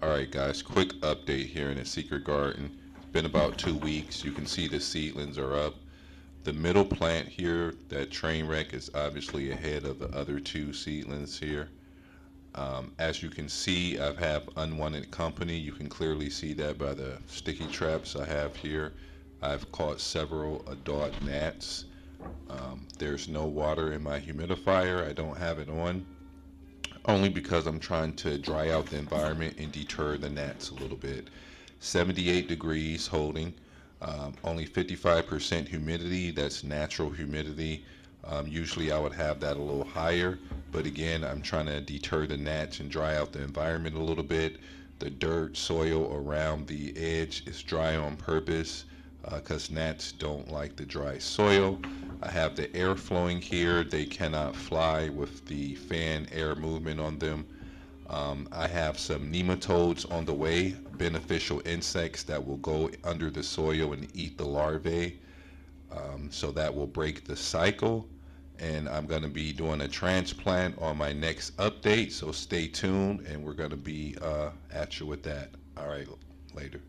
Alright guys, quick update here in the secret garden. It's been about 2 weeks. You can see the seedlings are up. The middle plant here, that Trainwreck, is obviously ahead of the other two seedlings here. As you can see, I have unwanted company. You can clearly see that by the sticky traps I have here. I've caught several adult gnats. There's no water in my humidifier. I don't have it on, only because I'm trying to dry out the environment and deter the gnats a little bit. 78 degrees holding, only 55% humidity. That's natural humidity. Usually I would have that a little higher, but again, I'm trying to deter the gnats and dry out the environment a little bit. The dirt soil around the edge is dry on purpose because gnats don't like the dry soil. I have the air flowing here. They cannot fly with the fan air movement on them. I have some nematodes on the way, beneficial insects that will go under the soil and eat the larvae. So that will break the cycle. And I'm going to be doing a transplant on my next update. So stay tuned, and we're going to be at you with that. All right, later.